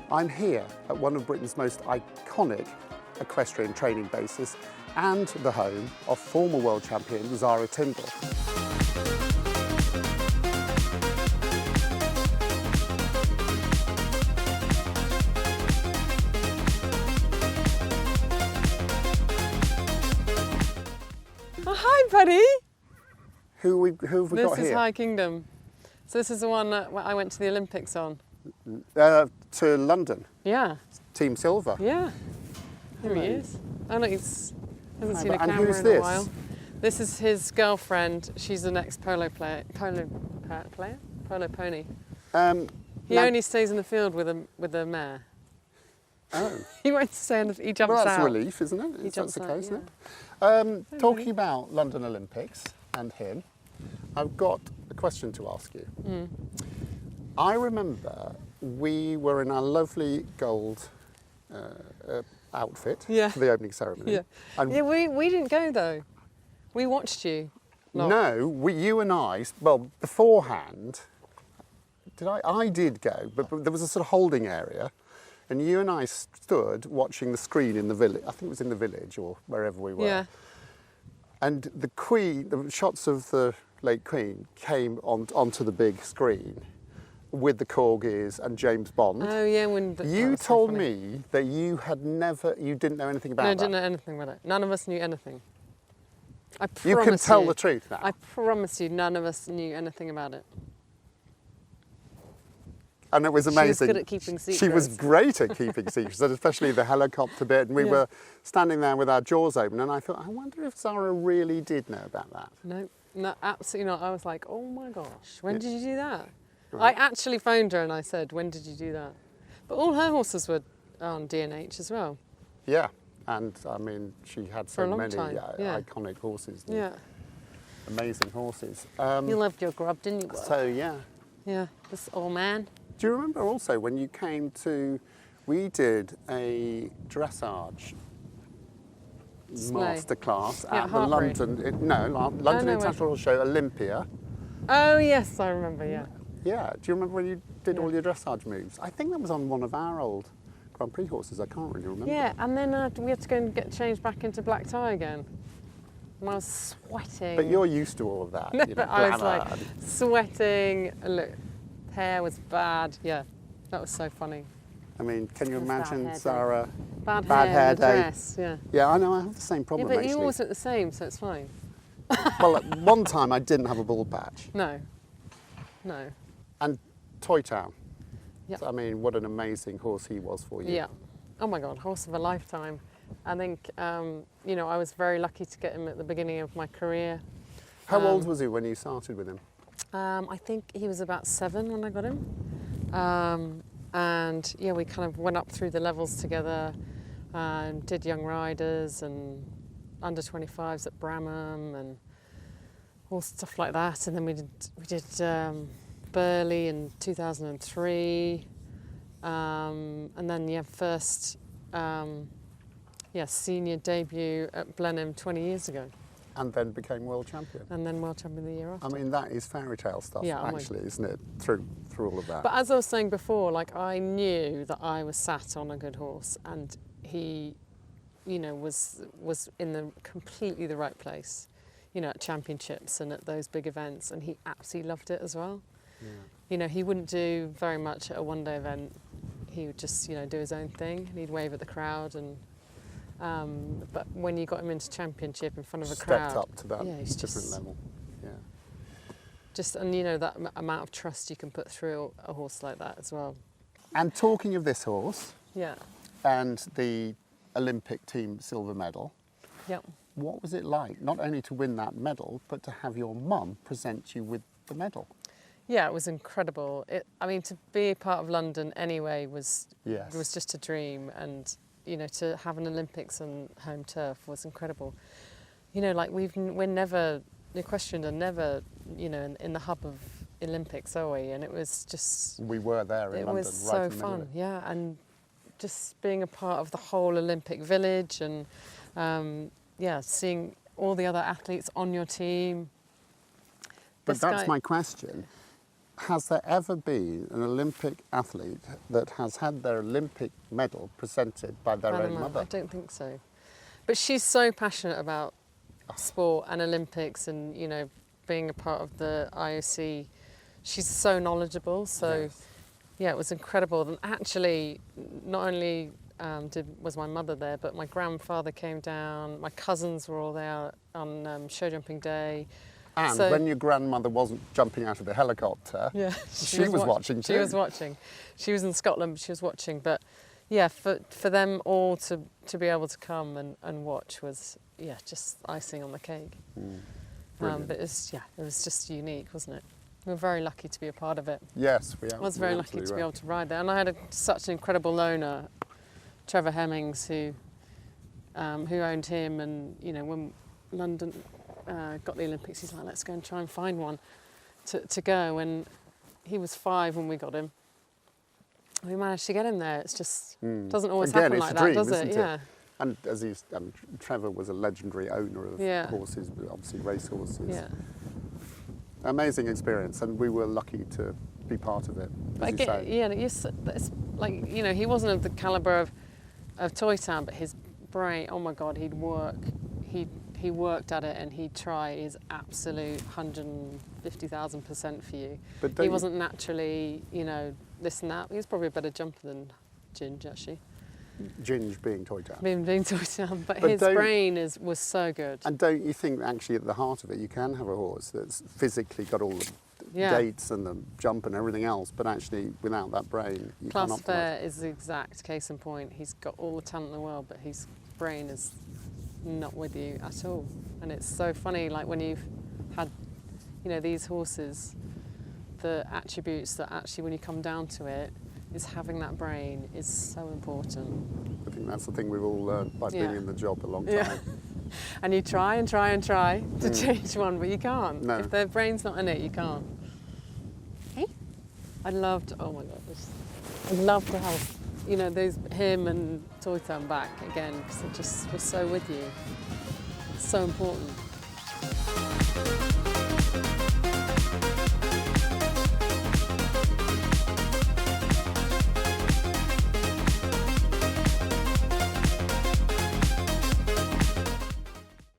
I'm here at one of Britain's most iconic equestrian training bases and the home of former world champion Zara Tindall. Oh, hi, buddy. Who have we got here? This is High Kingdom. So this is the one that I went to the Olympics on. To London. Yeah. Team Silver. Yeah. Here he is. Oh, look, hasn't seen a And camera who's in this? a while. This is his girlfriend. She's an ex-polo player. Polo pony. He only stays in the field with a mare. Oh. He won't stay in he jumps Well, that's out. a relief, isn't it? He jumps That's the out, case, yeah. isn't it? Talking about London Olympics and him, I've got a question to ask you. I remember we were in our lovely gold outfit for the opening ceremony. Yeah. And We didn't go though. We watched you. No, you and I, well, beforehand, I did go, but there was a sort of holding area, and you and I stood watching the screen in the village. I think it was in the village or wherever we were. Yeah. And the shots of the late Queen came onto the big screen with the corgis and James Bond. Oh yeah, you told me that you didn't know anything about that. No, I didn't know anything about it. None of us knew anything. I promise you can tell the truth now. I promise you, none of us knew anything about it. And it was amazing. She was good at keeping secrets. She was great at keeping secrets, and especially the helicopter bit. And we were standing there with our jaws open, and I thought, I wonder if Zara really did know about that. No, absolutely not. I was like, oh my gosh, when did you do that? Right. I actually phoned her and I said, when did you do that? But all her horses were on D&H as well. Yeah, and I mean, she had so many iconic horses. Yeah. Amazing horses. You loved your grub, didn't you? So, yeah. Yeah, this old man. Do you remember also when you came we did a dressage masterclass at the London International Show, Olympia. Oh yes, I remember, yeah. Yeah, do you remember when you did all your dressage moves? I think that was on one of our old Grand Prix horses, I can't really remember. Yeah, and then we had to go and get changed back into black tie again. And I was sweating. But you're used to all of that. No, but I was like sweating. Look, hair was bad. Yeah, that was so funny. I mean, can you imagine Zara? Bad hair day. Dress, yeah. Yeah, I know, I have the same problem but actually. you always look the same, so it's fine. Well, at one time I didn't have a bald patch. No. And Toytown. Yep. So, I mean, what an amazing horse he was for you. Yeah. Oh my God, horse of a lifetime. I think, I was very lucky to get him at the beginning of my career. How old was he when you started with him? I think he was about 7 when I got him. And yeah, we kind of went up through the levels together and did young riders and under 25s at Bramham and all stuff like that. And then we did Burley in 2003. And then first senior debut at Blenheim 20 years ago. And then became world champion. And then world champion the year after. I mean, that is fairy tale stuff, actually, isn't it? Through all of that. But as I was saying before, like I knew that I was sat on a good horse, and he, was in completely the right place, at championships and at those big events, and he absolutely loved it as well. Yeah. He wouldn't do very much at a one-day event. He would just, do his own thing, and he'd wave at the crowd and. But when you got him into championship in front of a crowd, stepped up to that different level. Yeah. And that amount of trust you can put through a horse like that as well. And talking of this horse, and the Olympic team silver medal, what was it like not only to win that medal, but to have your mum present you with the medal? Yeah, it was incredible. To be a part of London anyway was just a dream, and. To have an Olympics on home turf was incredible. We're never, the equestrians are never, in the hub of Olympics, are we? And it was just... We were there in London, right in the middle. It was so fun, and just being a part of the whole Olympic village and, seeing all the other athletes on your team. But that's my question. has there ever been an Olympic athlete that has had their Olympic medal presented by their own mother? I don't think so. But she's so passionate about sport and Olympics and, you know, being a part of the IOC. She's so knowledgeable. So, Yes. yeah, it was incredible. And actually, not only was my mother there, but my grandfather came down. My cousins were all there on show jumping day. And So- when your grandmother wasn't jumping out of the helicopter, Yeah, she was watching too. She was watching. She was in Scotland, but she was watching. But yeah, for them all to be able to come and watch was, yeah, just icing on the cake. Brilliant. But it was just unique, wasn't it? We were very lucky to be a part of it. Yes, we are. I was very lucky to be able to ride there, and I had such an incredible owner, Trevor Hemmings, who owned him, and you know when London got the Olympics, he's like, let's go and try and find one to go, and he was 5 when we got him. We managed to get him there. It's just doesn't always Again, happen it's like a that, dream, does isn't it? it? Yeah. And as Trevor was a legendary owner of Yeah. horses, obviously race horses. Yeah. Amazing experience, and we were lucky to be part of it. But As you again, say. yeah, it's like, you know, he wasn't of the calibre of Toytown, but his brain, oh my God, he'd work. He worked at it and he'd try his absolute 150,000% for you. But He don't you- wasn't naturally, you know, this and that. He was probably a better jumper than Ginge, actually, Ginge being Toytown. being Toytown. But But his don't- brain was so good. And don't you think actually at the heart of it, you can have a horse that's physically got all the Yeah. gaits and the jump and everything else, but actually without that brain, you Class can't optimise. Fair is the exact case in point. He's got all the talent in the world, but his brain is not with you at all. And it's so funny, like when you've had, you know, these horses, the attributes that actually, when you come down to it, is having that brain is so important. I think that's the thing we've all learned by Yeah. being in the job a long time. Yeah. And you try and try and try to change one, but you can't. No. If their brain's not in it, you can't. Hey? Oh my God, I'd love to have, you know, him and Toytown back again, because it just was so with you. It's so important.